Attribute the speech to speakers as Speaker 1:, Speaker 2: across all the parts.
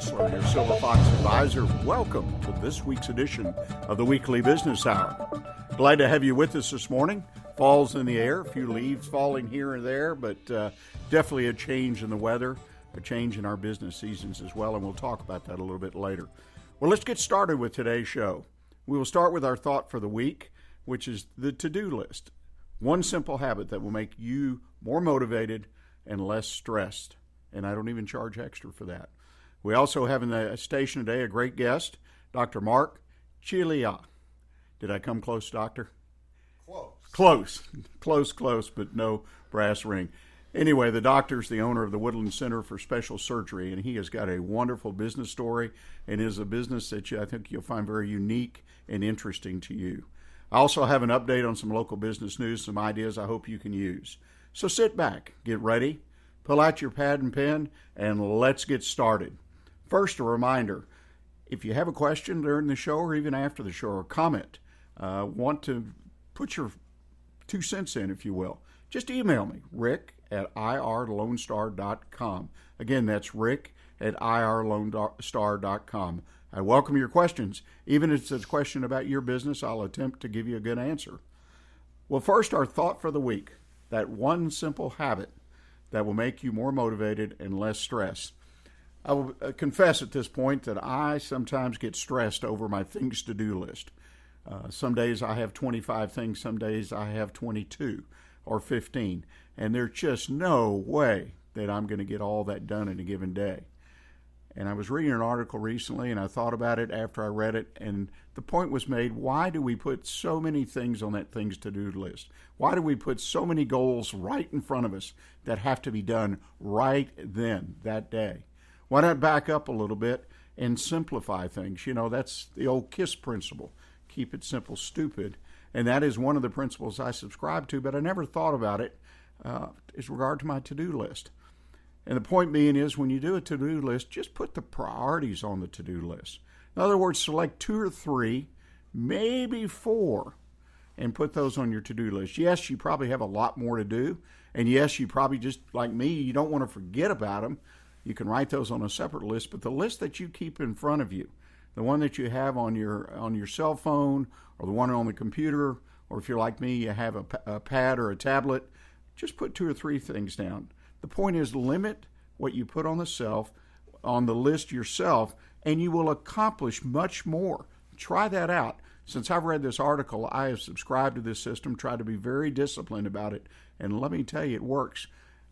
Speaker 1: Schissler, your Silver Fox Advisor. Welcome to this week's edition of the Weekly Business Hour. Glad to have you with us this morning. Fall's in the air, a few leaves falling here and there, but definitely a change in the weather, a change in our business seasons as well, and we'll talk about that a little bit later. Well, let's get started with today's show. We will start with our thought for the week, which is the to-do list. One simple habit that will make you more motivated and less stressed. And I don't even charge extra for that. We also have in the station today a great guest, Dr. Mark Ciaglia. Did I come close, Doctor? Close, but no brass ring. Anyway, the doctor's the owner of the Woodlands Center for Special Surgery, and he has got a wonderful business story and is a business that I think you'll find very unique and interesting to you. I also have an update on some local business news, some ideas I hope you can use. So sit back, get ready, pull out your pad and pen, and let's get started. First, a reminder, if you have a question during the show or even after the show or comment, want to put your 2 cents in, if you will, just email me, rick@irlonestar.com. Again, that's rick@irlonestar.com. I welcome your questions. Even if it's a question about your business, I'll attempt to give you a good answer. Well, first, our thought for the week, that one simple habit that will make you more motivated and less stressed. I will confess at this point that I sometimes get stressed over my things to do list. Some days I have 25 things, some days I have 22 or 15, and there's just no way that I'm going to get all that done in a given day. And I was reading an article recently, and I thought about it after I read it, and the point was made, why do we put so many things on that things to do list? Why do we put so many goals right in front of us that have to be done right then, that day? Why not back up a little bit and simplify things? You know, that's the old KISS principle. Keep it simple, stupid. And that is one of the principles I subscribe to, but I never thought about it as regard to my to-do list. And the point being is, when you do a to-do list, just put the priorities on the to-do list. In other words, select 2 or 3, maybe 4, and put those on your to-do list. Yes, you probably have a lot more to do. And yes, you probably, just like me, you don't want to forget about them. You can write those on a separate list. But the list that you keep in front of you, the one that you have on your cell phone or the one on the computer, or if you're like me, you have a pad or a tablet, just put 2 or 3 things down. The point is, limit what you put on the list yourself, and you will accomplish much more. Try that out. Since I've read this article, I have subscribed to this system, tried to be very disciplined about it, and let me tell you, it works.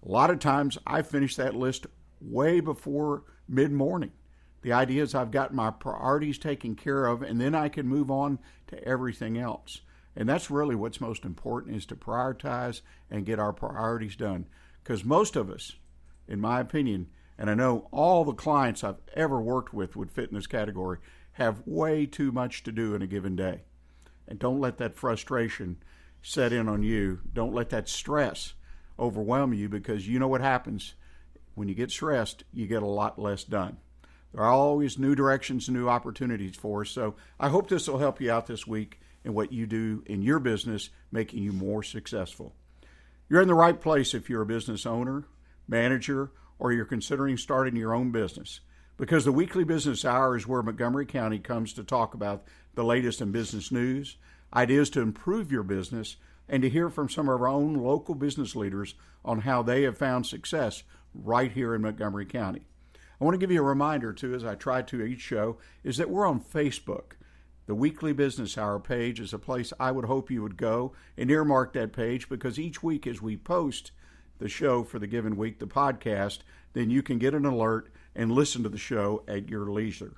Speaker 1: A lot of times, I finish that list way before mid-morning. The idea is I've got my priorities taken care of, and then I can move on to everything else. And that's really what's most important, is to prioritize and get our priorities done. Because most of us, in my opinion, and I know all the clients I've ever worked with would fit in this category, have way too much to do in a given day. And don't let that frustration set in on you. Don't let that stress overwhelm you, because you know what happens. When you get stressed, you get a lot less done. There are always new directions and new opportunities for us. So I hope this will help you out this week in what you do in your business, making you more successful. You're in the right place if you're a business owner, manager, or you're considering starting your own business, because the Weekly Business Hour is where Montgomery County comes to talk about the latest in business news, ideas to improve your business, and to hear from some of our own local business leaders on how they have found success right here in Montgomery County. I want to give you a reminder, too, as I try to each show, is that we're on Facebook. The Weekly Business Hour page is a place I would hope you would go and earmark that page, because each week as we post the show for the given week, the podcast, then you can get an alert and listen to the show at your leisure.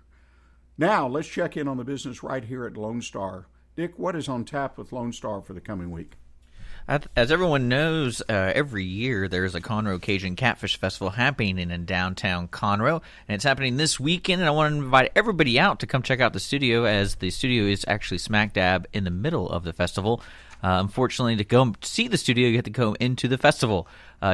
Speaker 1: Now, let's check in on the business right here at Lone Star. Dick, what is on tap with Lone Star for the coming week?
Speaker 2: As everyone knows, every year there's a Conroe Cajun Catfish Festival happening in downtown Conroe, and it's happening this weekend, and I want to invite everybody out to come check out the studio, as the studio is actually smack dab in the middle of the festival. Unfortunately, to go see the studio, you have to go into the festival.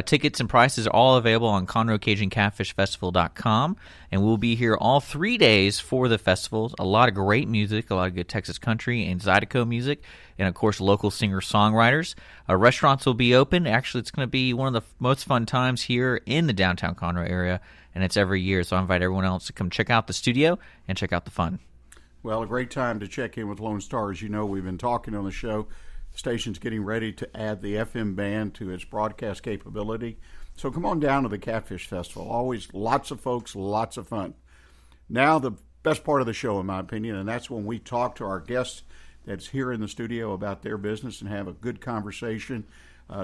Speaker 2: Tickets and prices are all available on ConroeCajunCatfishFestival.com, and we'll be here all 3 days for the festival. A lot of great music, a lot of good Texas country and Zydeco music, and of course local singer-songwriters. Restaurants will be open. Actually, it's going to be one of the most fun times here in the downtown Conroe area, and it's every year, so I invite everyone else to come check out the studio and check out the fun.
Speaker 1: Well, a great time to check in with Lone Star. As you know, we've been talking on the show. The station's getting ready to add the FM band to its broadcast capability. So come on down to the Catfish Festival. Always lots of folks, lots of fun. Now the best part of the show, in my opinion, and that's when we talk to our guests that's here in the studio about their business and have a good conversation.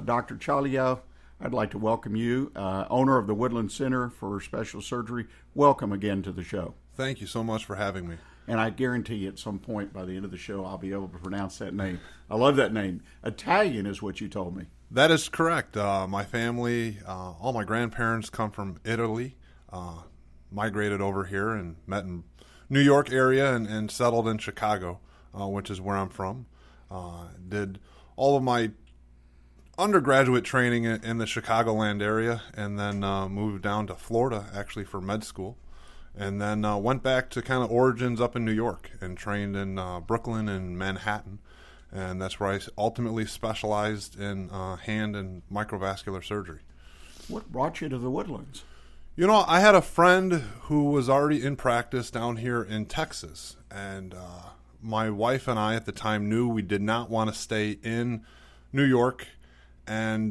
Speaker 1: Dr. Ciaglia, I'd like to welcome you, owner of the Woodlands Center for Special Surgery. Welcome again to the show.
Speaker 3: Thank you so much for having me.
Speaker 1: And I guarantee you at some point by the end of the show, I'll be able to pronounce that name. I love that name. Italian is what you told me.
Speaker 3: That is correct. My family, all my grandparents come from Italy, migrated over here and met in New York area and settled in Chicago, which is where I'm from. Did all of my undergraduate training in the Chicagoland area and then moved down to Florida actually for med school. And then went back to kind of origins up in New York and trained in Brooklyn and Manhattan. And that's where I ultimately specialized in hand and microvascular surgery.
Speaker 1: What brought you to the Woodlands?
Speaker 3: You know, I had a friend who was already in practice down here in Texas. And my wife and I at the time knew we did not want to stay in New York. And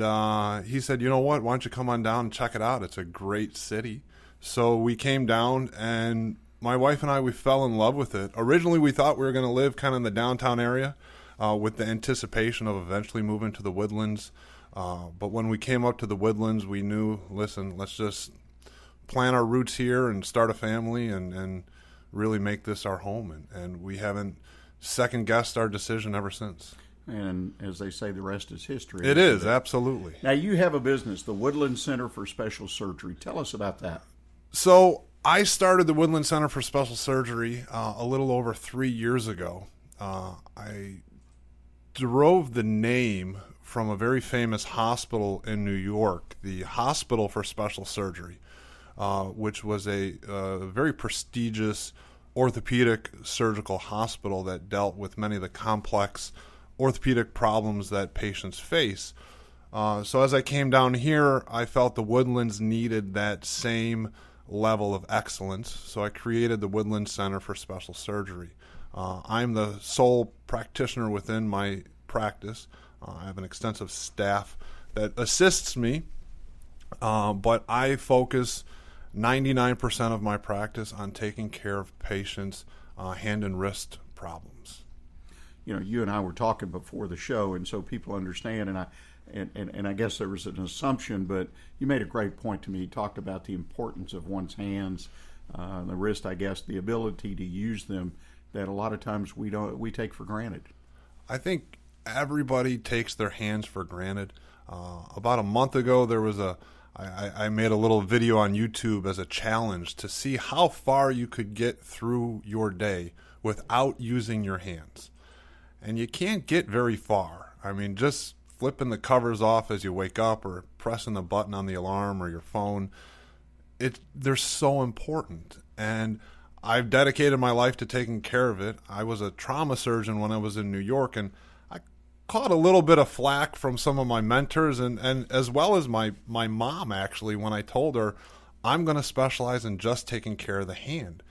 Speaker 3: he said, you know what, why don't you come on down and check it out? It's a great city. So we came down, and my wife and I, we fell in love with it. Originally, we thought we were going to live kind of in the downtown area with the anticipation of eventually moving to the Woodlands. But when we came up to the Woodlands, we knew, listen, let's just plant our roots here and start a family and really make this our home. And we haven't second-guessed our decision ever since.
Speaker 1: And as they say, the rest is history.
Speaker 3: It is, absolutely.
Speaker 1: Now, you have a business, the Woodlands Center for Special Surgery. Tell us about that.
Speaker 3: So I started the Woodlands Center for Special Surgery a little over 3 years ago. I drove the name from a very famous hospital in New York, the Hospital for Special Surgery, which was a very prestigious orthopedic surgical hospital that dealt with many of the complex orthopedic problems that patients face. So as I came down here, I felt the Woodlands needed that same level of excellence, so I created the Woodlands Center for Special Surgery. I'm the sole practitioner within my practice. I have an extensive staff that assists me, but I focus 99% of my practice on taking care of patients' hand and wrist problems.
Speaker 1: You know, you and I were talking before the show, and so people understand, and I guess there was an assumption, but you made a great point to me. You talked about the importance of one's hands, the wrist, I guess, the ability to use them that a lot of times we take for granted.
Speaker 3: I think everybody takes their hands for granted. About a month ago, there was I made a little video on YouTube as a challenge to see how far you could get through your day without using your hands. And you can't get very far. I mean, just flipping the covers off as you wake up or pressing the button on the alarm or your phone, they're so important. And I've dedicated my life to taking care of it. I was a trauma surgeon when I was in New York, and I caught a little bit of flack from some of my mentors and as well as my mom, actually, when I told her I'm going to specialize in just taking care of the hand.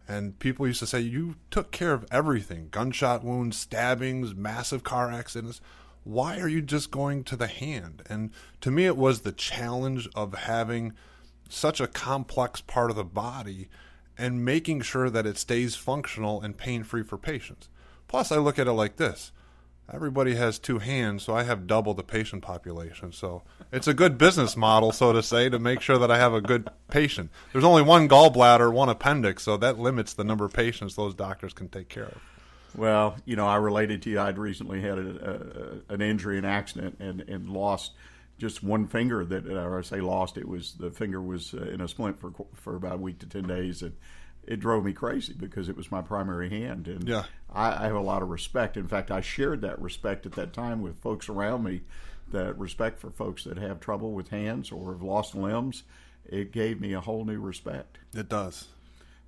Speaker 3: And people used to say, you took care of everything, gunshot wounds, stabbings, massive car accidents. Why are you just going to the hand? And to me, it was the challenge of having such a complex part of the body and making sure that it stays functional and pain-free for patients. Plus, I look at it like this. Everybody has two hands, so I have double the patient population. So it's a good business model, so to say, to make sure that I have a good patient. There's only one gallbladder, one appendix, so that limits the number of patients those doctors can take care of.
Speaker 1: Well, you know, I related to you. I'd recently had an injury, an accident, and lost just one finger. That, or I say lost, the finger was in a splint for about a week to 10 days, and it drove me crazy because it was my primary hand. And
Speaker 3: Yeah.
Speaker 1: I have a lot of respect. In fact, I shared that respect at that time with folks around me, that respect for folks that have trouble with hands or have lost limbs. It gave me a whole new respect.
Speaker 3: It does.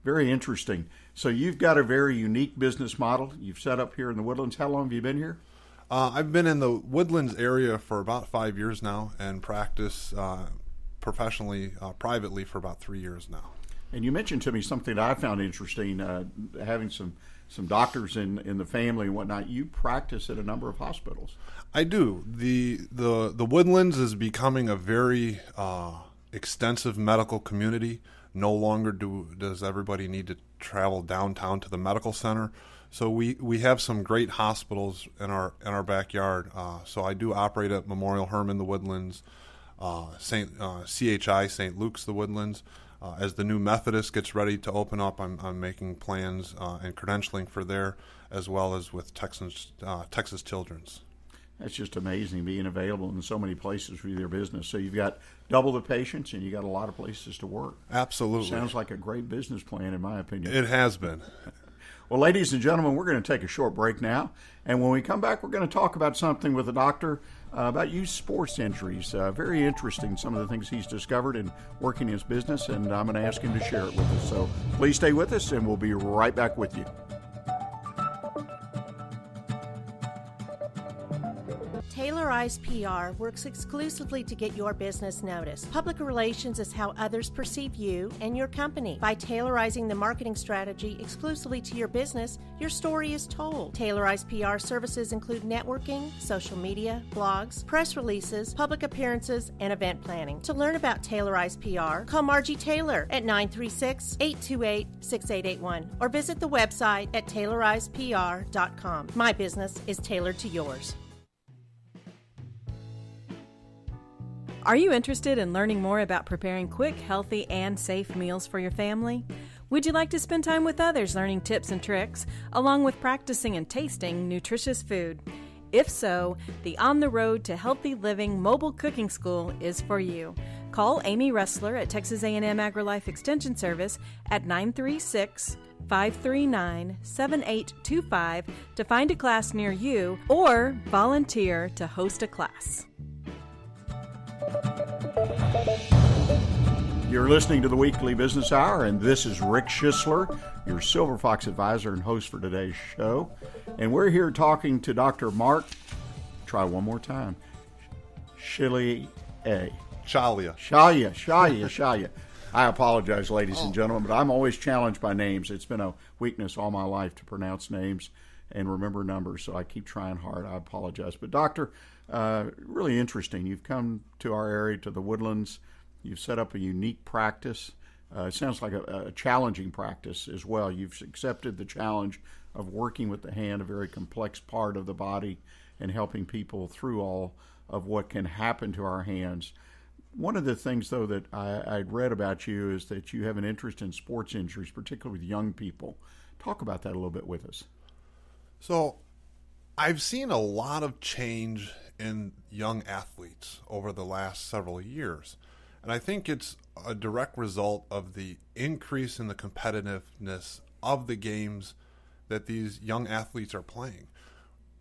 Speaker 1: Very interesting. So you've got a very unique business model you've set up here in the Woodlands. How long have you been here?
Speaker 3: I've been in the Woodlands area for about 5 years now and practice professionally, privately for about 3 years now.
Speaker 1: And you mentioned to me something that I found interesting, having some doctors in the family and whatnot. You practice at a number of hospitals.
Speaker 3: I do. The Woodlands is becoming a very extensive medical community. No longer does everybody need to travel downtown to the medical center. So we have some great hospitals in our backyard. So I do operate at Memorial Hermann, the Woodlands, CHI, St. Luke's, the Woodlands. As the new Methodist gets ready to open up, I'm making plans and credentialing for there, as well as with Texas Children's.
Speaker 1: That's just amazing, being available in so many places for your business. So you've got double the patients and you got a lot of places to work.
Speaker 3: Absolutely.
Speaker 1: Sounds like a great business plan, in my opinion.
Speaker 3: It has been.
Speaker 1: Well, ladies and gentlemen, we're going to take a short break now. And when we come back, we're going to talk about something with the doctor about youth sports injuries. Very interesting, some of the things he's discovered in working his business, and I'm going to ask him to share it with us. So please stay with us, and we'll be right back with you.
Speaker 4: Tailorized PR works exclusively to get your business noticed. Public relations is how others perceive you and your company. By tailorizing the marketing strategy exclusively to your business, your story is told. Tailorized PR services include networking, social media, blogs, press releases, public appearances, and event planning. To learn about Tailorized PR, call Margie Taylor at 936-828-6881 or visit the website at tailorizedpr.com. My business is tailored to yours.
Speaker 5: Are you interested in learning more about preparing quick, healthy, and safe meals for your family? Would you like to spend time with others learning tips and tricks, along with practicing and tasting nutritious food? If so, the On the Road to Healthy Living Mobile Cooking School is for you. Call Amy Ressler at Texas A&M AgriLife Extension Service at 936-539-7825 to find a class near you or volunteer to host a class.
Speaker 1: You're listening to the Weekly Business Hour, and this is Rick Schissler, your Silver Fox advisor and host for today's show. And we're here talking to Dr. Mark, try one more time, Ciaglia. I apologize, ladies and gentlemen, but I'm always challenged by names. It's been a weakness all my life to pronounce names and remember numbers, so I keep trying hard. I apologize. But, Doctor, really interesting. You've come to our area, to the Woodlands. You've set up a unique practice. It sounds like a challenging practice as well. You've accepted the challenge of working with the hand, a very complex part of the body, and helping people through all of what can happen to our hands. One of the things, though, that I'd read about you is that you have an interest in sports injuries, particularly with young people. Talk about that a little bit with us.
Speaker 3: So I've seen a lot of change in young athletes over the last several years. And I think it's a direct result of the increase in the competitiveness of the games that these young athletes are playing.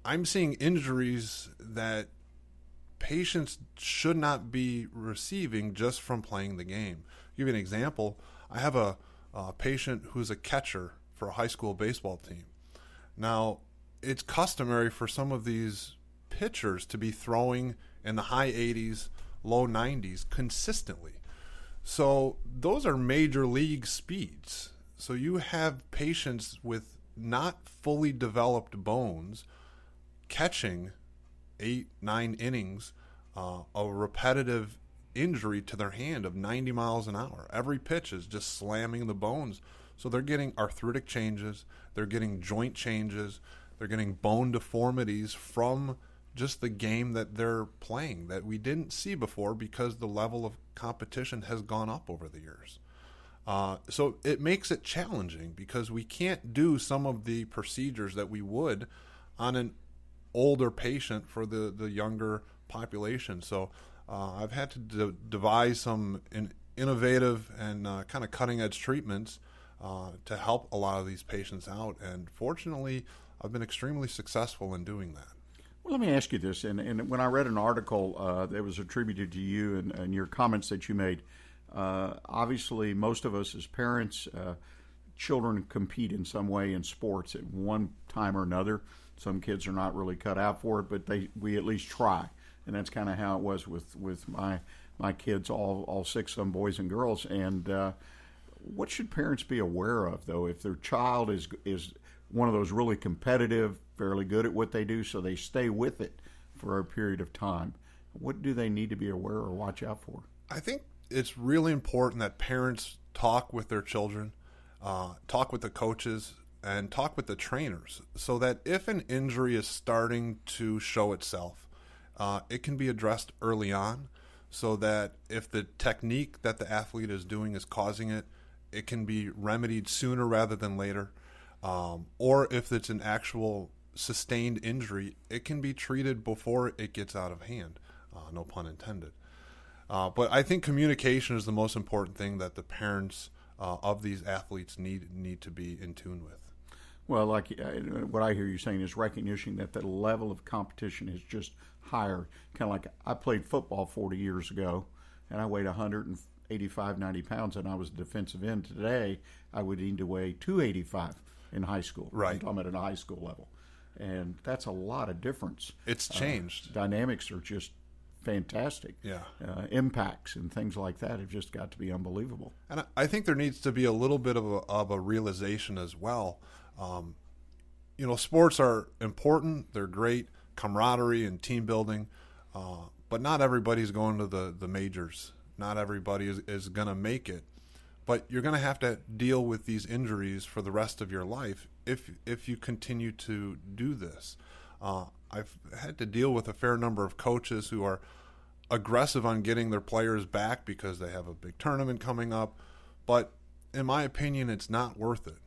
Speaker 3: I'm seeing injuries that patients should not be receiving just from playing the game. I'll give you an example. I have a patient who's a catcher for a high school baseball team. Now, it's customary for some of these pitchers to be throwing in the high 80s, low 90s consistently. So those are major league speeds. So you have patients with not fully developed bones catching 8-9 innings, a repetitive injury to their hand of 90 miles an hour. Every pitch is just slamming the bones. So they're getting arthritic changes, they're getting joint changes, they're getting bone deformities from just the game that they're playing that we didn't see before because the level of competition has gone up over the years. So it makes it challenging because we can't do some of the procedures that we would on an older patient for the younger population. So I've had to devise some innovative and kind of cutting-edge treatments to help a lot of these patients out. And fortunately, I've been extremely successful in doing that.
Speaker 1: Well, let me ask you this. And when I read an article that was attributed to you and your comments that you made, obviously most of us as parents, children compete in some way in sports at one time or another. Some kids are not really cut out for it, but we at least try. And that's kind of how it was with my kids, all six of them, boys and girls. And what should parents be aware of, though, if their child is one of those really competitive, fairly good at what they do, so they stay with it for a period of time? What do they need to be aware or watch out for?
Speaker 3: I think it's really important that parents talk with their children, talk with the coaches, and talk with the trainers, so that if an injury is starting to show itself, it can be addressed early on, so that if the technique that the athlete is doing is causing it, it can be remedied sooner rather than later. Or if it's an actual sustained injury, it can be treated before it gets out of hand, no pun intended. But I think communication is the most important thing that the parents of these athletes need to be in tune with.
Speaker 1: Well, like what I hear you saying is recognition that the level of competition is just higher. Kind of like I played football 40 years ago, and I weighed 185, 90 pounds, and I was a defensive end. Today, I would need to weigh 285 in high school.
Speaker 3: Right.
Speaker 1: I'm talking about at a high school level. And that's a lot of difference.
Speaker 3: It's changed.
Speaker 1: Dynamics are just fantastic.
Speaker 3: Yeah.
Speaker 1: Impacts and things like that have just got to be unbelievable.
Speaker 3: And I think there needs to be a little bit of a realization as well. Sports are important. They're great, camaraderie and team building, but not everybody's going to the majors. Not everybody is going to make it. But you're going to have to deal with these injuries for the rest of your life if you continue to do this. I've had to deal with a fair number of coaches who are aggressive on getting their players back because they have a big tournament coming up. But in my opinion, it's not worth it.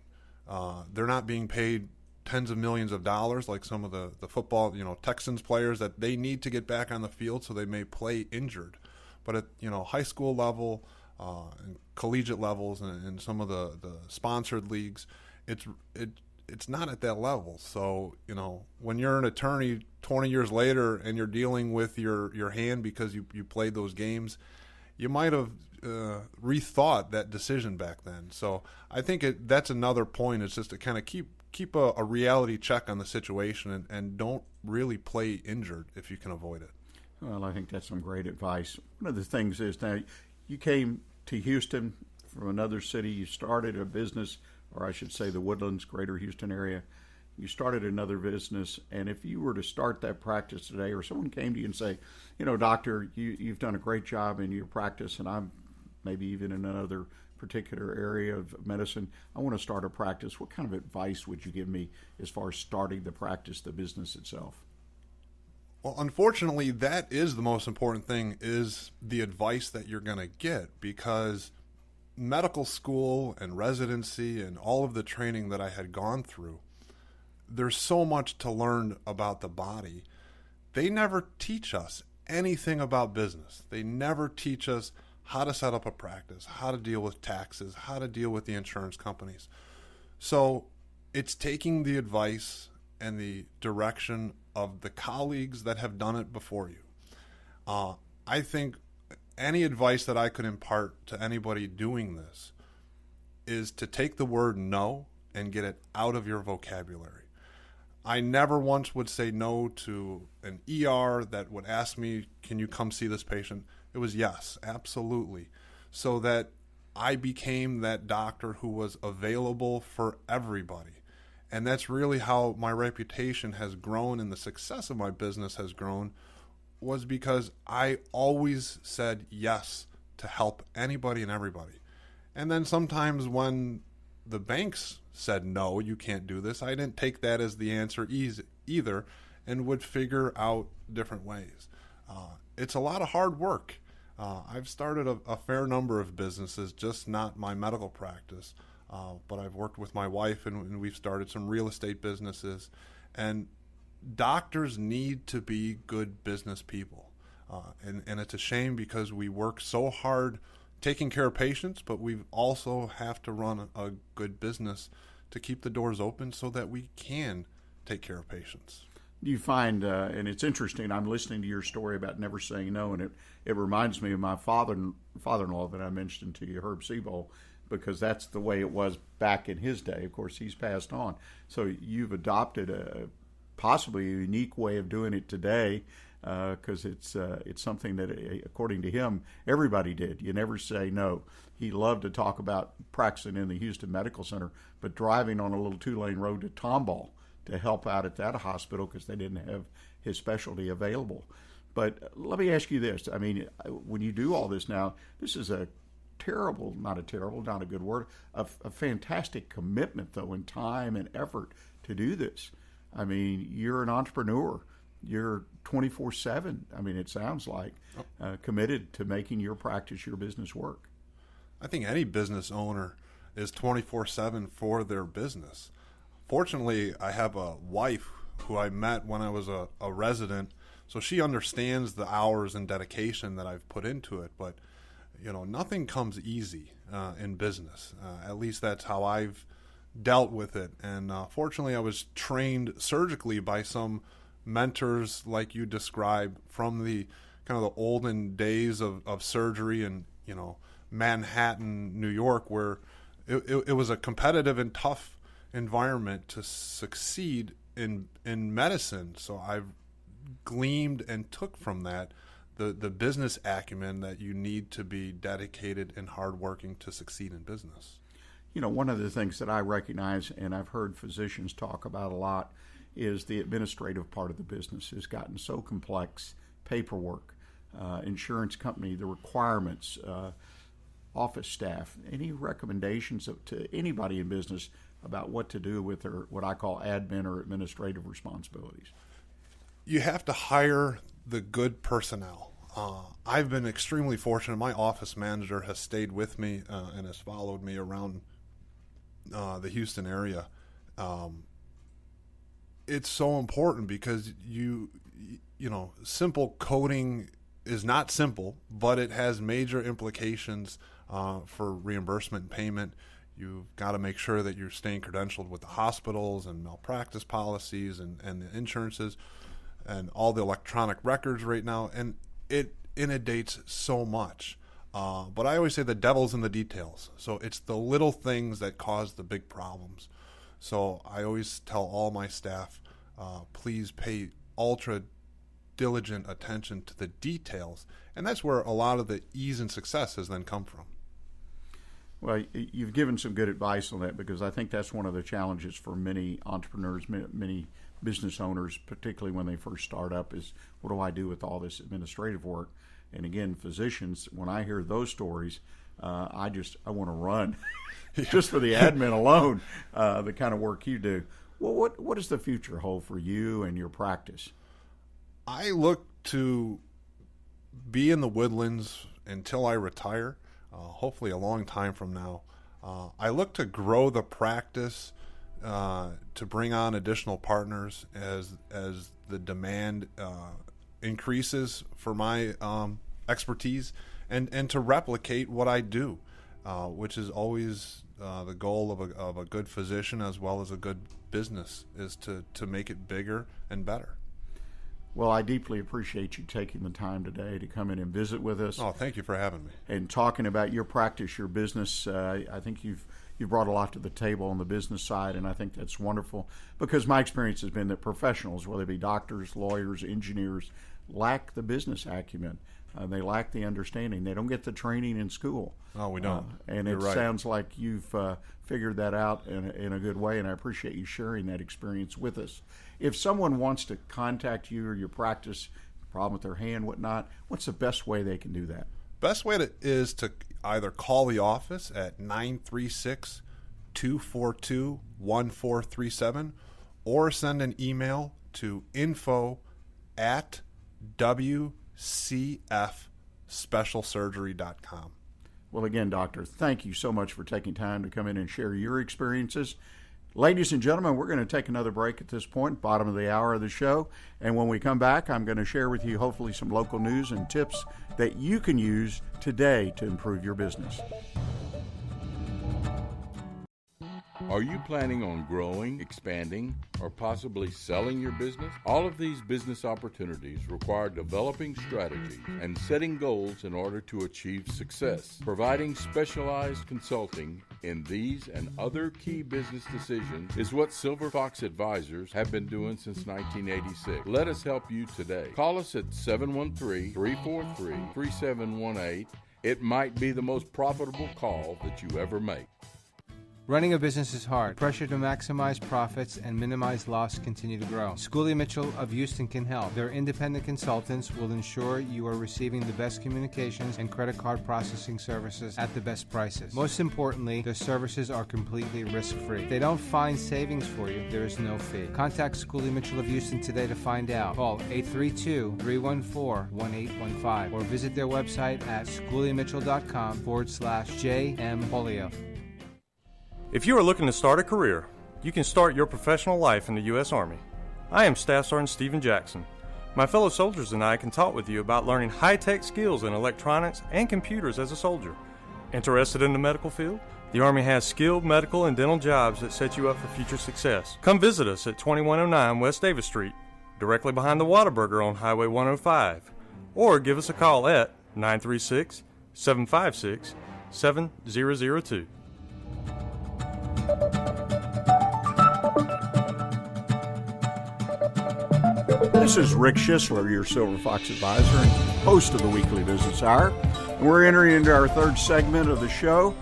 Speaker 3: They're not being paid tens of millions of dollars like some of the football, Texans players that they need to get back on the field so they may play injured. But at high school level and collegiate levels and some of the sponsored leagues, it's not at that level. So when you're an attorney 20 years later and you're dealing with your hand because you played those games, you might have rethought that decision back then. So I think that's another point. It's just to kind of keep a reality check on the situation and don't really play injured if you can avoid it.
Speaker 1: Well, I think that's some great advice. One of the things is now you came to Houston from another city. You started a business, or I should say the Woodlands, greater Houston area. You started another business, and if you were to start that practice today, or someone came to you and say, doctor, you've done a great job in your practice, and I'm maybe even in another particular area of medicine, I want to start a practice. What kind of advice would you give me as far as starting the practice, the business itself?
Speaker 3: Well, unfortunately, that is the most important thing, is the advice that you're going to get, because medical school and residency and all of the training that I had gone through, there's so much to learn about the body. They never teach us anything about business. They never teach us how to set up a practice, how to deal with taxes, how to deal with the insurance companies. So it's taking the advice and the direction of the colleagues that have done it before you. I think any advice that I could impart to anybody doing this is to take the word no and get it out of your vocabulary. I never once would say no to an ER that would ask me, can you come see this patient? It was yes, absolutely. So that I became that doctor who was available for everybody. And that's really how my reputation has grown and the success of my business has grown, was because I always said yes to help anybody and everybody. And then sometimes when the banks said, no, you can't do this, I didn't take that as the answer either and would figure out different ways. It's a lot of hard work. I've started a fair number of businesses, just not my medical practice. But I've worked with my wife and we've started some real estate businesses. And doctors need to be good business people. And it's a shame because we work so hard taking care of patients, but we also have to run a good business to keep the doors open so that we can take care of patients.
Speaker 1: You find, and it's interesting, I'm listening to your story about never saying no, and it reminds me of my father-in-law that I mentioned to you, Herb Seabold, because that's the way it was back in his day. Of course, he's passed on. So you've adopted a possibly a unique way of doing it today, because it's something that, according to him, everybody did. You never say no. He loved to talk about practicing in the Houston Medical Center, but driving on a little 2-lane road to Tomball to help out at that hospital because they didn't have his specialty available. But let me ask you this. I mean, when you do all this now, this is a not a good word, a fantastic commitment, though, in time and effort to do this. I mean, you're an entrepreneur. You're 24/7. I mean, it sounds like committed to making your practice, your business work.
Speaker 3: I think any business owner is 24/7 for their business. Fortunately, I have a wife who I met when I was a resident, so she understands the hours and dedication that I've put into it. But, nothing comes easy in business. At least that's how I've dealt with it. And fortunately, I was trained surgically by some mentors like you described from the kind of the olden days of surgery in, Manhattan, New York, where it was a competitive and tough environment to succeed in medicine. So I've gleaned and took from that the business acumen that you need to be dedicated and hardworking to succeed in business.
Speaker 1: One of the things that I recognize, and I've heard physicians talk about a lot, is the administrative part of the business has gotten so complex. Paperwork, insurance company, the requirements, office staff. Any recommendations to anybody in business about what to do with their, what I call admin or administrative responsibilities?
Speaker 3: You have to hire the good personnel. I've been extremely fortunate. My office manager has stayed with me and has followed me around the Houston area. It's so important because simple coding is not simple, but it has major implications for reimbursement and payment. You've got to make sure that you're staying credentialed with the hospitals and malpractice policies and the insurances and all the electronic records right now. And it inundates so much. But I always say the devil's in the details. So it's the little things that cause the big problems. So I always tell all my staff, please pay ultra diligent attention to the details. And that's where a lot of the ease and success has then come from.
Speaker 1: Well, you've given some good advice on that, because I think that's one of the challenges for many entrepreneurs, many business owners, particularly when they first start up, is what do I do with all this administrative work? And again, physicians, when I hear those stories, I want to run just for the admin alone, the kind of work you do. Well, what does the future hold for you and your practice?
Speaker 3: I look to be in the Woodlands until I retire, hopefully a long time from now. I look to grow the practice, to bring on additional partners as the demand increases for my expertise, and to replicate what I do, which is always the goal of a good physician as well as a good business, is to make it bigger and better.
Speaker 1: Well, I deeply appreciate you taking the time today to come in and visit with us.
Speaker 3: Oh, thank you for having me.
Speaker 1: And talking about your practice, your business. I think you've brought a lot to the table on the business side, and I think that's wonderful, because my experience has been that professionals, whether they be doctors, lawyers, engineers, lack the business acumen. They lack the understanding. They don't get the training in school.
Speaker 3: Oh, we don't.
Speaker 1: And
Speaker 3: You're
Speaker 1: it
Speaker 3: right.
Speaker 1: sounds like you've figured that out in a good way, and I appreciate you sharing that experience with us. If someone wants to contact you or your practice, problem with their hand, whatnot, what's the best way they can do that?
Speaker 3: Best way is to either call the office at 936-242-1437 or send an email to info@wcfspecialsurgery.com.
Speaker 1: Well, again, Doctor, thank you so much for taking time to come in and share your experiences. Ladies and gentlemen, we're going to take another break at this point, bottom of the hour of the show. And when we come back, I'm going to share with you hopefully some local news and tips that you can use today to improve your business.
Speaker 6: Are you planning on growing, expanding, or possibly selling your business? All of these business opportunities require developing strategies and setting goals in order to achieve success. Providing specialized consulting in these and other key business decisions is what Silver Fox Advisors have been doing since 1986. Let us help you today. Call us at 713-343-3718. It might be the most profitable call that you ever make.
Speaker 7: Running a business is hard. Pressure to maximize profits and minimize loss continue to grow. Ciaglia Mitchell of Houston can help. Their independent consultants will ensure you are receiving the best communications and credit card processing services at the best prices. Most importantly, their services are completely risk-free. If they don't find savings for you, there is no fee. Contact Ciaglia Mitchell of Houston today to find out. Call 832-314-1815 or visit their website at ciagliamitchell.com/JM
Speaker 8: If you are looking to start a career, you can start your professional life in the U.S. Army. I am Staff Sergeant Stephen Jackson. My fellow soldiers and I can talk with you about learning high-tech skills in electronics and computers as a soldier. Interested in the medical field? The Army has skilled medical and dental jobs that set you up for future success. Come visit us at 2109 West Davis Street, directly behind the Whataburger on Highway 105, or give us a call at 936-756-7002.
Speaker 1: This is Rick Schissler, your Silver Fox Advisor and host of the Weekly Business Hour. And we're entering into our third segment of the show.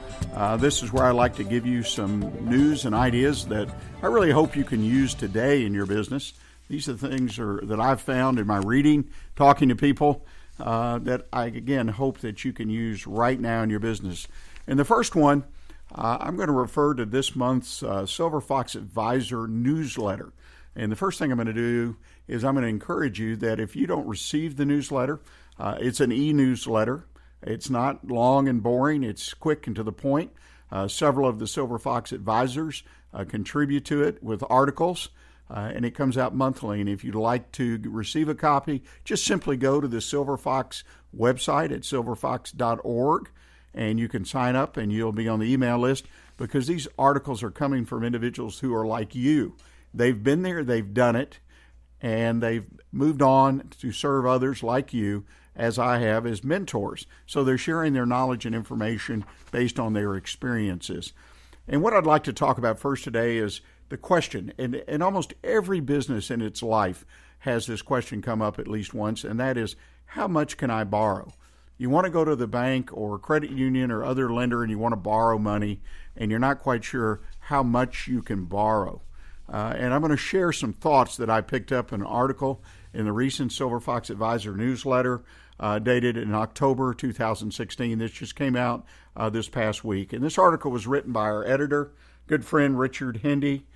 Speaker 1: This is where I like to give you some news and ideas that I really hope you can use today in your business. These are the things that I've found in my reading, talking to people, that I, again, hope that you can use right now in your business. And the first one, I'm going to refer to this month's Silver Fox Advisor newsletter. And the first thing I'm going to do is I'm going to encourage you that if you don't receive the newsletter, it's an e-newsletter. It's not long and boring. It's quick and to the point. Several of the Silver Fox Advisors contribute to it with articles, and it comes out monthly. And if you'd like to receive a copy, just simply go to the Silver Fox website at silverfox.org, and you can sign up and you'll be on the email list, because these articles are coming from individuals who are like you. They've been there, they've done it, and they've moved on to serve others like you, as I have, as mentors. So they're sharing their knowledge and information based on their experiences. And what I'd like to talk about first today is the question, and almost every business in its life has this question come up at least once, and that is, how much can I borrow? You want to go to the bank or credit union or other lender and you want to borrow money, and you're not quite sure how much you can borrow. And I'm going to share some thoughts that I picked up in an article in the recent Silver Fox Advisor newsletter dated in October 2016. This just came out this past week. And this article was written by our editor, good friend Richard Hendy.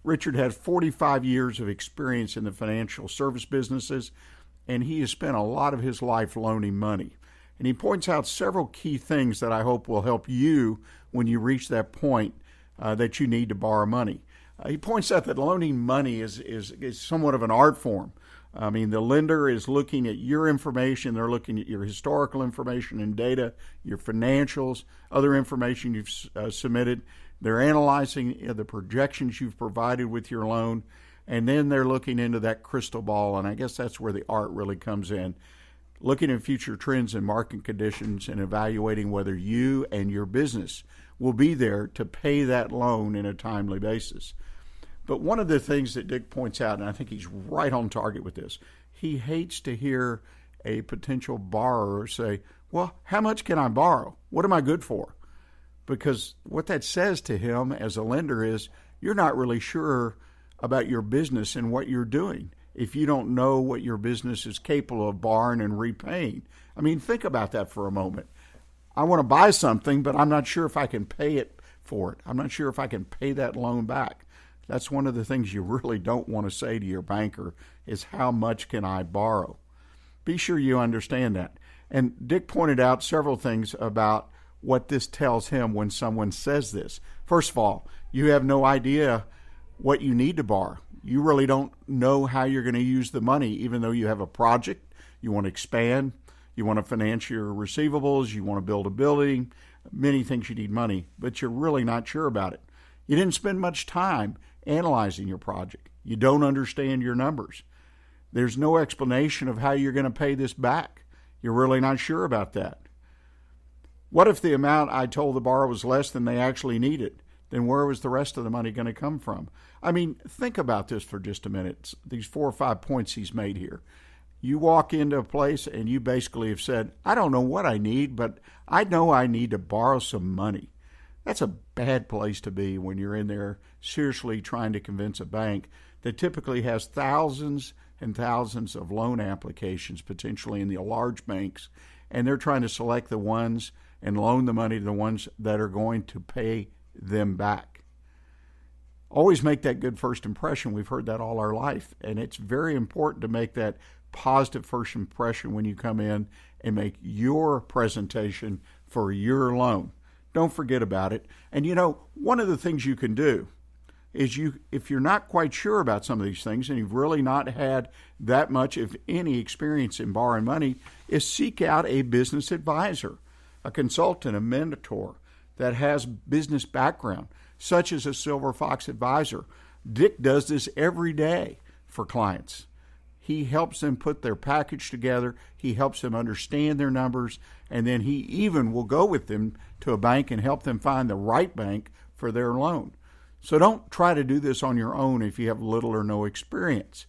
Speaker 1: Richard has 45 years of experience in the financial service businesses, and he has spent a lot of his life loaning money. And he points out several key things that I hope will help you when you reach that point that you need to borrow money. He points out that loaning money is somewhat of an art form. I mean, the lender is looking at your information. They're looking at your historical information and data, your financials, other information you've submitted. They're analyzing the projections you've provided with your loan, and then they're looking into that crystal ball, and I guess that's where the art really comes in. Looking at future trends and market conditions and evaluating whether you and your business will be there to pay that loan in a timely basis. But one of the things that Dick points out, and I think he's right on target with this, he hates to hear a potential borrower say, well, how much can I borrow? What am I good for? Because what that says to him as a lender is you're not really sure about your business and what you're doing if you don't know what your business is capable of borrowing and repaying. I mean, think about that for a moment. I want to buy something, but I'm not sure if I can pay it for it. I'm not sure if I can pay that loan back. That's one of the things you really don't want to say to your banker is, how much can I borrow? Be sure you understand that. And Dick pointed out several things about what this tells him when someone says this. First of all, you have no idea what you need to borrow. You really don't know how you're going to use the money, even though you have a project, you want to expand, you want to finance your receivables, you want to build a building, many things you need money, but you're really not sure about it. You didn't spend much time analyzing your project. You don't understand your numbers. There's no explanation of how you're going to pay this back. You're really not sure about that. What if the amount I told the borrower was less than they actually needed? Then where was the rest of the money going to come from? I mean, think about this for just a minute. These 4 or 5 points he's made here. You walk into a place and you basically have said, I don't know what I need, but I know I need to borrow some money. That's a bad place to be when you're in there seriously trying to convince a bank that typically has thousands and thousands of loan applications, potentially in the large banks, and they're trying to select the ones and loan the money to the ones that are going to pay them back. Always make that good first impression. We've heard that all our life, and it's very important to make that positive first impression when you come in and make your presentation for your loan. Don't forget about it. And you know, one of the things you can do is if you're not quite sure about some of these things and you've really not had that much, if any, experience in borrowing money, is seek out a business advisor, a consultant, a mentor that has business background, such as a Silver Fox advisor. Dick does this every day for clients. He helps them put their package together. He helps them understand their numbers, and then he even will go with them to a bank and help them find the right bank for their loan. So don't try to do this on your own if you have little or no experience.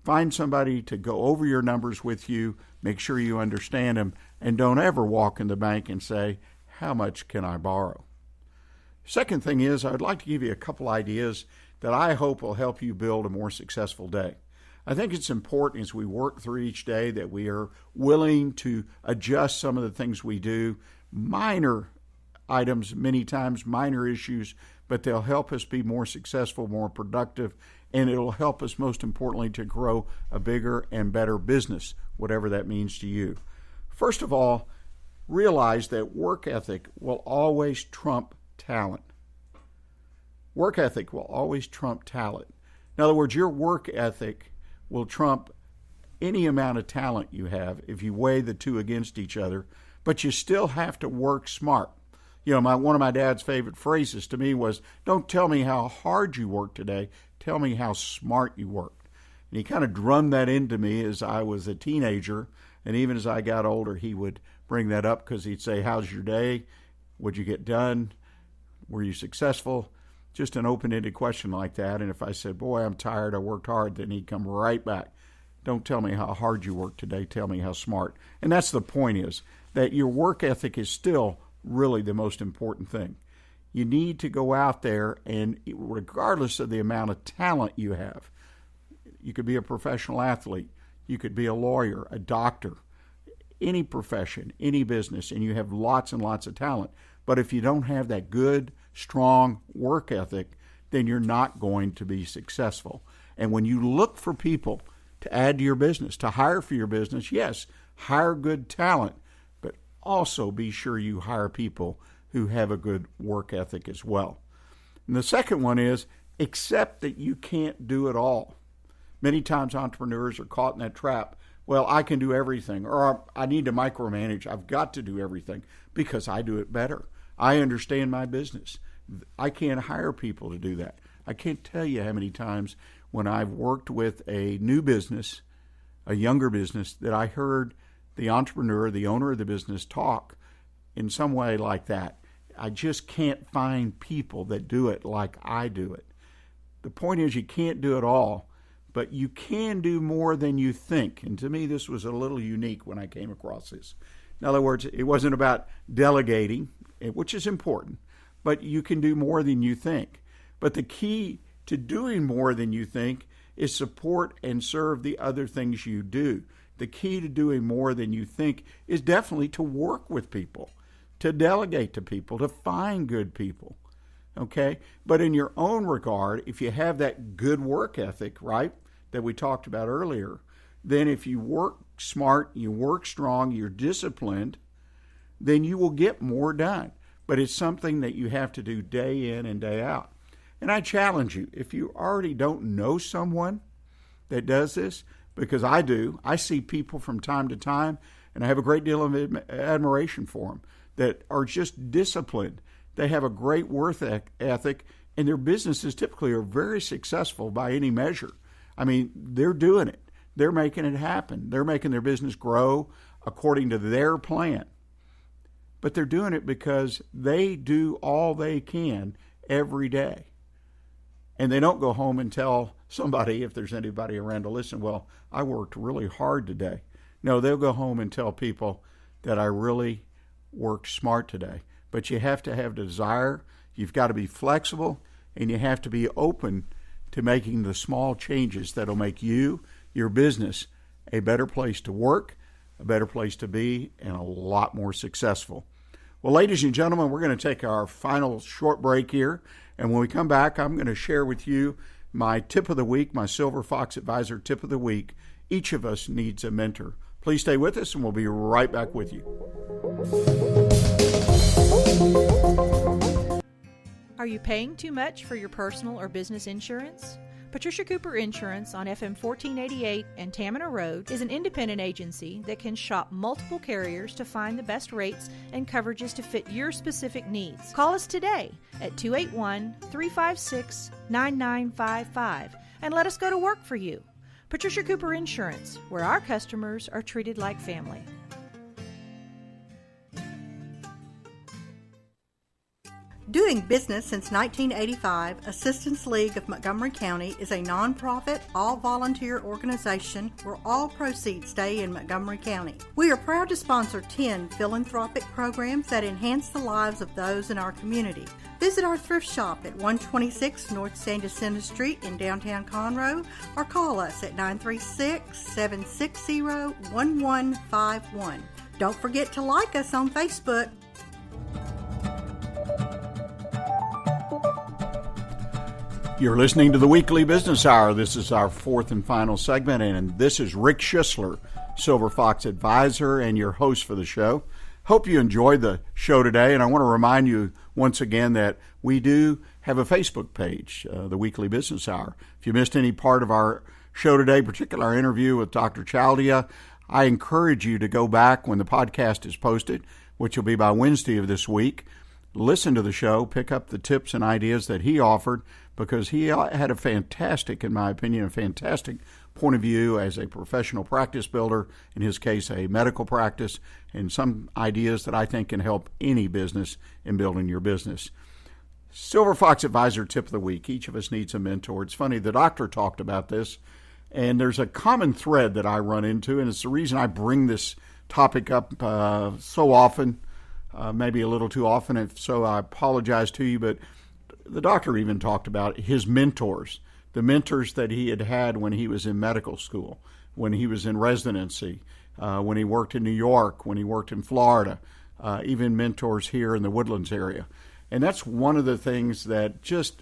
Speaker 1: Find somebody to go over your numbers with you, make sure you understand them, and don't ever walk in the bank and say, how much can I borrow? Second thing is, I'd like to give you a couple ideas that I hope will help you build a more successful day. I think it's important as we work through each day that we are willing to adjust some of the things we do, minor items, many times minor issues, but they'll help us be more successful, more productive, and it'll help us, most importantly, to grow a bigger and better business, whatever that means to you. First of all, realize that work ethic will always trump talent. Work ethic will always trump talent. In other words, your work ethic will trump any amount of talent you have if you weigh the two against each other, but you still have to work smart. You know, one of my dad's favorite phrases to me was, don't tell me how hard you worked today, tell me how smart you worked. And he kind of drummed that into me as I was a teenager, and even as I got older, he would bring that up because he'd say, how's your day? What'd you get done? Were you successful? Just an open-ended question like that. And if I said, boy, I'm tired, I worked hard, then he'd come right back. Don't tell me how hard you worked today, tell me how smart. And that's the point, is that your work ethic is still really the most important thing. You need to go out there, and regardless of the amount of talent you have, you could be a professional athlete, you could be a lawyer, a doctor, any profession, any business, and you have lots and lots of talent. But if you don't have that good, strong work ethic, then you're not going to be successful. And when you look for people to add to your business, to hire for your business, yes, hire good talent, but also be sure you hire people who have a good work ethic as well. And the second one is accept that you can't do it all. Many times entrepreneurs are caught in that trap. Well, I can do everything, or I need to micromanage. I've got to do everything because I do it better. I understand my business. I can't hire people to do that. I can't tell you how many times when I've worked with a new business, a younger business, that I heard the entrepreneur, the owner of the business, talk in some way like that. I just can't find people that do it like I do it. The point is, you can't do it all, but you can do more than you think. And to me, this was a little unique when I came across this. In other words, it wasn't about delegating, which is important, but you can do more than you think. But the key to doing more than you think is support and serve the other things you do. The key to doing more than you think is definitely to work with people, to delegate to people, to find good people, okay? But in your own regard, if you have that good work ethic, right, that we talked about earlier, then if you work smart, you work strong, you're disciplined, then you will get more done. But it's something that you have to do day in and day out. And I challenge you, if you already don't know someone that does this, because I do, I see people from time to time, and I have a great deal of admiration for them, that are just disciplined. They have a great work ethic, and their businesses typically are very successful by any measure. I mean, they're doing it. They're making it happen. They're making their business grow according to their plan. But they're doing it because they do all they can every day. And they don't go home and tell somebody, if there's anybody around to listen, well, I worked really hard today. No, they'll go home and tell people that I really worked smart today. But you have to have desire, you've got to be flexible, and you have to be open to making the small changes that'll make you, your business, a better place to work, a better place to be, and a lot more successful. Well, ladies and gentlemen, we're going to take our final short break here. And when we come back, I'm going to share with you my tip of the week, my Silver Fox Advisor tip of the week. Each of us needs a mentor. Please stay with us, and we'll be right back with you.
Speaker 9: Are you paying too much for your personal or business insurance? Patricia Cooper Insurance on FM 1488 and Tamina Road is an independent agency that can shop multiple carriers to find the best rates and coverages to fit your specific needs. Call us today at 281-356-9955 and let us go to work for you. Patricia Cooper Insurance, where our customers are treated like family.
Speaker 10: Doing business since 1985, Assistance League of Montgomery County is a nonprofit, all-volunteer organization where all proceeds stay in Montgomery County. We are proud to sponsor 10 philanthropic programs that enhance the lives of those in our community. Visit our thrift shop at 126 North San Jacinto Street in downtown Conroe or call us at 936-760-1151. Don't forget to like us on Facebook.
Speaker 1: You're listening to the Weekly Business Hour. This is our fourth and final segment, and this is Rick Schissler, Silver Fox Advisor, and your host for the show. Hope you enjoyed the show today, and I want to remind you once again that we do have a Facebook page, the Weekly Business Hour. If you missed any part of our show today, particularly our interview with Dr. Ciaglia, I encourage you to go back when the podcast is posted, which will be by Wednesday of this week. Listen to the show, pick up the tips and ideas that he offered, because he had a fantastic, in my opinion, a fantastic point of view as a professional practice builder, in his case, a medical practice, and some ideas that I think can help any business in building your business. Silver Fox Advisor tip of the week. Each of us needs a mentor. It's funny, the doctor talked about this, and there's a common thread that I run into, and it's the reason I bring this topic up so often, maybe a little too often. If so, I apologize to you, but the doctor even talked about his mentors, the mentors that he had had when he was in medical school, when he was in residency, when he worked in New York, when he worked in Florida, even mentors here in the Woodlands area. And that's one of the things that just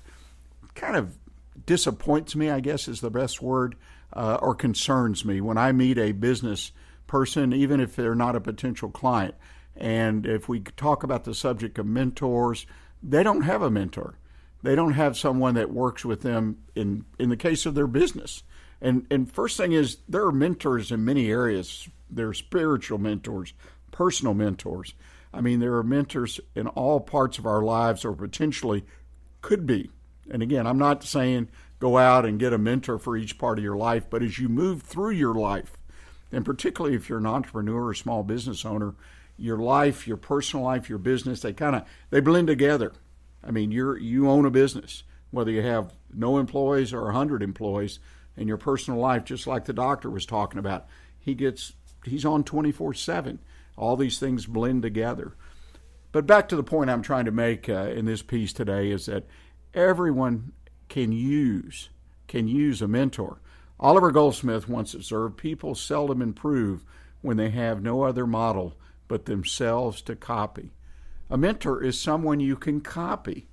Speaker 1: kind of disappoints me, I guess is the best word, or concerns me when I meet a business person, even if they're not a potential client. And if we talk about the subject of mentors, they don't have a mentor. They don't have someone that works with them in the case of their business. And first thing is, there are mentors in many areas. There are spiritual mentors, personal mentors. I mean, there are mentors in all parts of our lives, or potentially could be. And again, I'm not saying go out and get a mentor for each part of your life, but as you move through your life, and particularly if you're an entrepreneur or small business owner, your life, your personal life, your business, they blend together. I mean, you own a business, whether you have no employees or 100 employees, in your personal life, just like the doctor was talking about. He's on 24/7. All these things blend together. But back to the point I'm trying to make in this piece today is that everyone can use a mentor. Oliver Goldsmith once observed, people seldom improve when they have no other model but themselves to copy. A mentor is someone you can copy.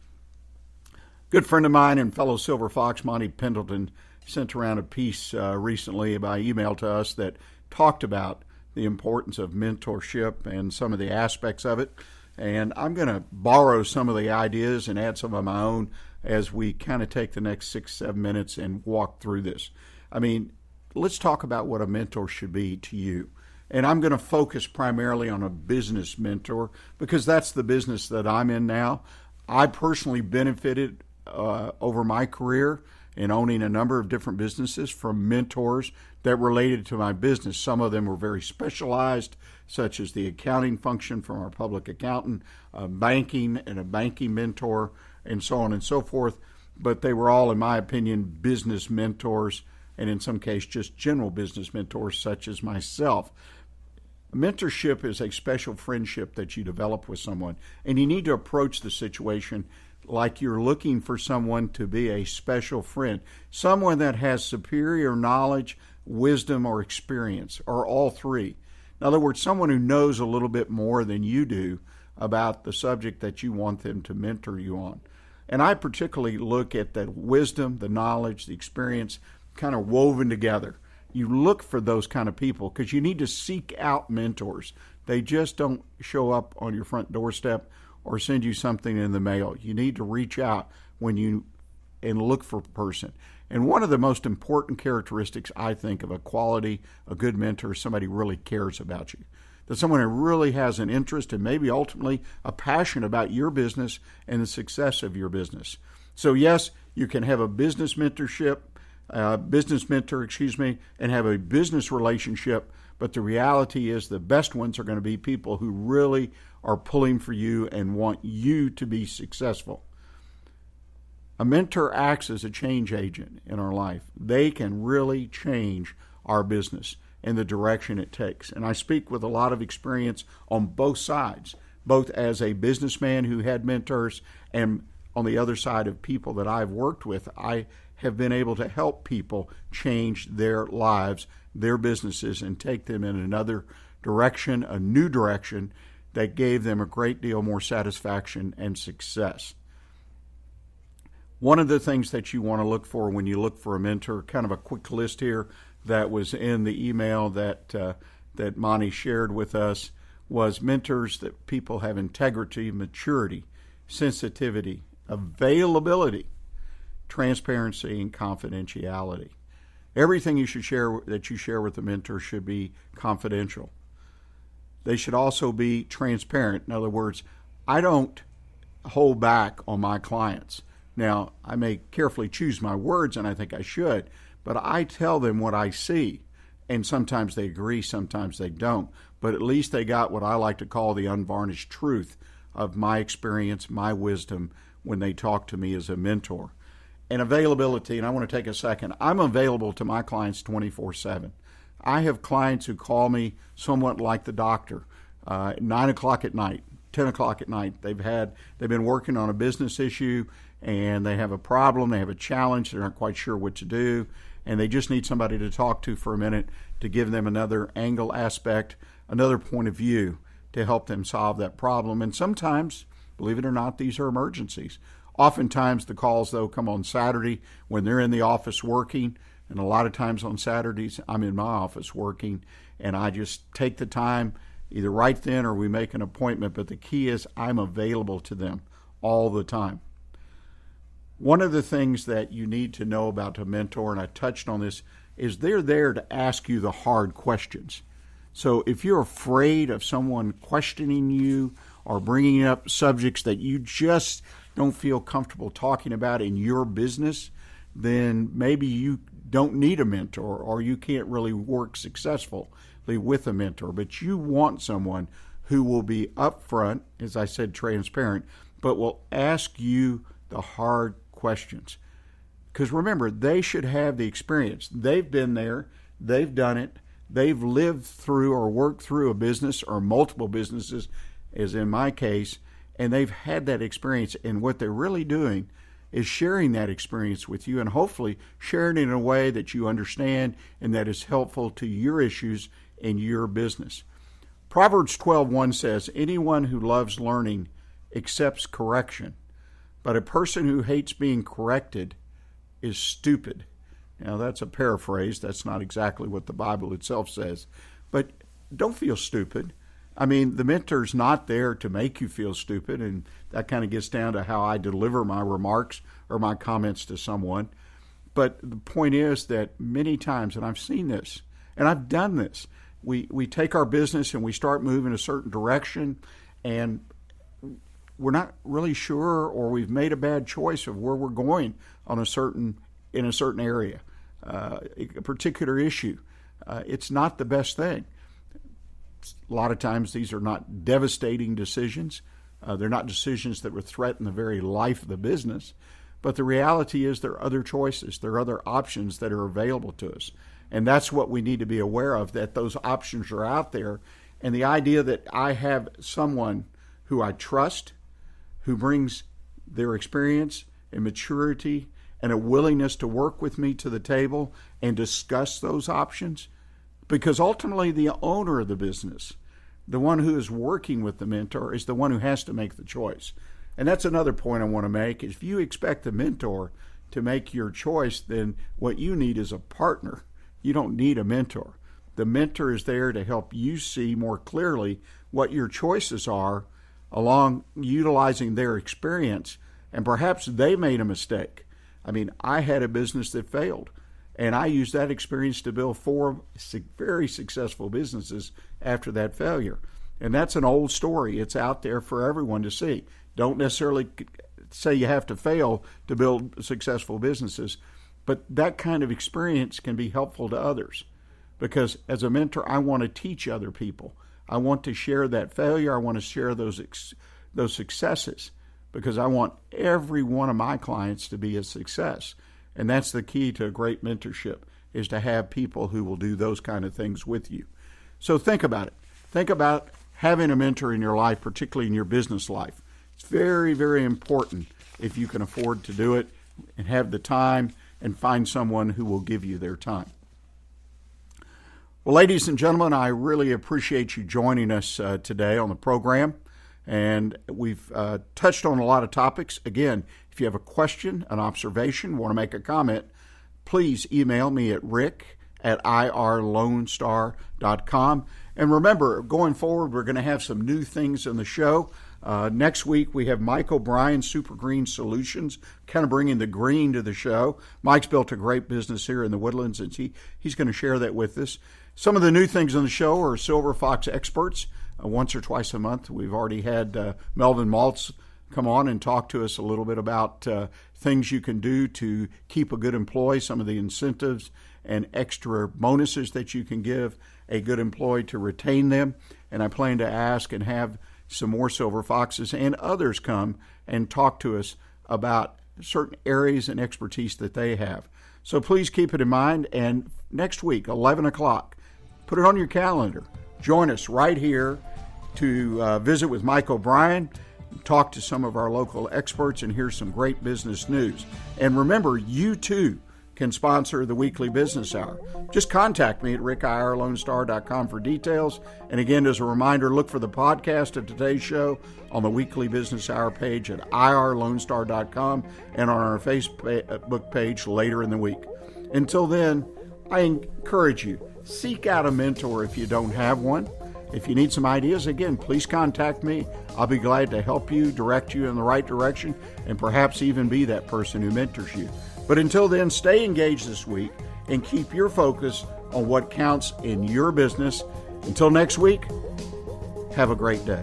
Speaker 1: Good friend of mine and fellow Silver Fox, Monty Pendleton, sent around a piece recently by email to us that talked about the importance of mentorship and some of the aspects of it. And I'm going to borrow some of the ideas and add some of my own as we kind of take the next 6-7 minutes and walk through this. I mean, let's talk about what a mentor should be to you. And I'm going to focus primarily on a business mentor because that's the business that I'm in now. I personally benefited over my career in owning a number of different businesses from mentors that related to my business. Some of them were very specialized, such as the accounting function from our public accountant, banking and a banking mentor, and so on and so forth. But they were all, in my opinion, business mentors, and in some cases just general business mentors such as myself. Mentorship is a special friendship that you develop with someone, and you need to approach the situation like you're looking for someone to be a special friend, someone that has superior knowledge, wisdom, or experience, or all three. In other words, someone who knows a little bit more than you do about the subject that you want them to mentor you on. And I particularly look at the wisdom, the knowledge, the experience kind of woven together. You look for those kind of people because you need to seek out mentors. They just don't show up on your front doorstep or send you something in the mail. You need to reach out and look for a person. And one of the most important characteristics, I think, of a good mentor is somebody who really cares about you. That someone who really has an interest and maybe ultimately a passion about your business and the success of your business. So yes, you can have a business mentor, and have a business relationship, but the reality is the best ones are going to be people who really are pulling for you and want you to be successful. A mentor acts as a change agent in our life. They can really change our business and the direction it takes. And I speak with a lot of experience on both sides, both as a businessman who had mentors and on the other side of people that I've worked with. I have been able to help people change their lives, their businesses, and take them in another direction, a new direction that gave them a great deal more satisfaction and success. One of the things that you want to look for when you look for a mentor, kind of a quick list here that was in the email that Monty shared with us, was mentors that people have integrity, maturity, sensitivity, availability, transparency, and confidentiality. Everything you share with the mentor should be confidential. They should also be transparent. In other words, I don't hold back on my clients. Now, I may carefully choose my words, and I think I should, but I tell them what I see, and sometimes they agree, sometimes they don't. But at least they got what I like to call the unvarnished truth of my experience, my wisdom, when they talk to me as a mentor. And availability, and I want to take a second. I'm available to my clients 24/7. I have clients who call me somewhat like the doctor, 9 o'clock at night, 10 o'clock at night. They've been working on a business issue, and they have a problem, they have a challenge, they're not quite sure what to do, and they just need somebody to talk to for a minute to give them another angle, aspect, another point of view to help them solve that problem. And sometimes, believe it or not, these are emergencies. Oftentimes the calls, though, come on Saturday when they're in the office working, and a lot of times on Saturdays I'm in my office working, and I just take the time either right then or we make an appointment, but the key is I'm available to them all the time. One of the things that you need to know about a mentor, and I touched on this, is they're there to ask you the hard questions. So if you're afraid of someone questioning you or bringing up subjects that you just don't feel comfortable talking about in your business, then maybe you don't need a mentor or you can't really work successfully with a mentor. But you want someone who will be upfront, as I said, transparent, but will ask you the hard questions. Because remember, they should have the experience. They've been there, they've done it, they've lived through or worked through a business or multiple businesses, as in my case, and they've had that experience. And what they're really doing is sharing that experience with you and hopefully sharing it in a way that you understand and that is helpful to your issues in your business. Proverbs 12:1 says, "Anyone who loves learning accepts correction, but a person who hates being corrected is stupid." Now, that's a paraphrase. That's not exactly what the Bible itself says. But don't feel stupid. I mean, the mentor's not there to make you feel stupid, and that kind of gets down to how I deliver my remarks or my comments to someone. But the point is that many times, and I've seen this, and I've done this, we take our business and we start moving a certain direction, and we're not really sure, or we've made a bad choice of where we're going in a certain area, a particular issue. It's not the best thing. A lot of times these are not devastating decisions. They're not decisions that would threaten the very life of the business. But the reality is there are other choices. There are other options that are available to us. And that's what we need to be aware of, that those options are out there. And the idea that I have someone who I trust, who brings their experience and maturity and a willingness to work with me to the table and discuss those options. Because ultimately the owner of the business, the one who is working with the mentor, is the one who has to make the choice. And that's another point I want to make. If you expect the mentor to make your choice, then what you need is a partner. You don't need a mentor. The mentor is there to help you see more clearly what your choices are along utilizing their experience. And perhaps they made a mistake. I mean, I had a business that failed, and I used that experience to build 4 very successful businesses after that failure. And that's an old story. It's out there for everyone to see. Don't necessarily say you have to fail to build successful businesses, but that kind of experience can be helpful to others. Because as a mentor, I want to teach other people. I want to share that failure. I want to share those successes, because I want every one of my clients to be a success. And that's the key to a great mentorship, is to have people who will do those kind of things with you. So think about it. Think about having a mentor in your life, particularly in your business life. It's very, very important if you can afford to do it and have the time and find someone who will give you their time. Well, ladies and gentlemen, I really appreciate you joining us today on the program. And we've touched on a lot of topics. Again, if you have a question, an observation, want to make a comment, please email me at rick@irlonestar.com. And remember, going forward, we're going to have some new things in the show. Next week, we have Mike O'Brien, Super Green Solutions, kind of bringing the green to the show. Mike's built a great business here in the Woodlands, and he's going to share that with us. Some of the new things on the show are Silver Fox experts. Once or twice a month, we've already had Melvin Maltz come on and talk to us a little bit about things you can do to keep a good employee, some of the incentives and extra bonuses that you can give a good employee to retain them. And I plan to ask and have some more Silver Foxes and others come and talk to us about certain areas and expertise that they have. So please keep it in mind. And next week, 11 o'clock, put it on your calendar. Join us right here to visit with Mike O'Brien, talk to some of our local experts, and hear some great business news. And remember, you too can sponsor the Weekly Business Hour. Just contact me at rick@irlonestar.com for details. And again, as a reminder, look for the podcast of today's show on the Weekly Business Hour page at irlonestar.com and on our Facebook page later in the week. Until then, I encourage you, seek out a mentor if you don't have one. If you need some ideas, again, please contact me. I'll be glad to help you, direct you in the right direction, and perhaps even be that person who mentors you. But until then, stay engaged this week and keep your focus on what counts in your business. Until next week, have a great day.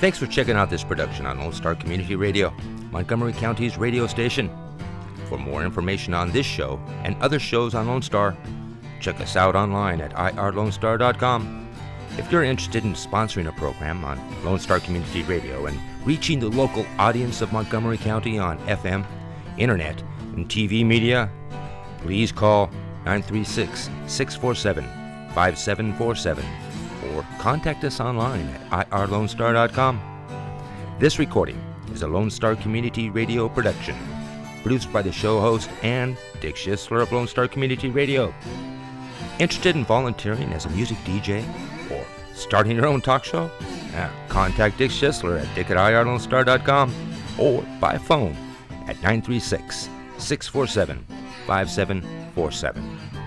Speaker 11: Thanks for checking out this production on Lone Star Community Radio, Montgomery County's radio station. For more information on this show and other shows on Lone Star, check us out online at irlonestar.com. If you're interested in sponsoring a program on Lone Star Community Radio and reaching the local audience of Montgomery County on FM, Internet, and TV media, please call 936-647-5747 or contact us online at irlonestar.com. This recording is a Lone Star Community Radio production, produced by the show host and Dick Schissler of Lone Star Community Radio. Interested in volunteering as a music DJ or starting your own talk show? Contact Dick Schissler at dick@irlonestar.com or by phone at 936 647-5747.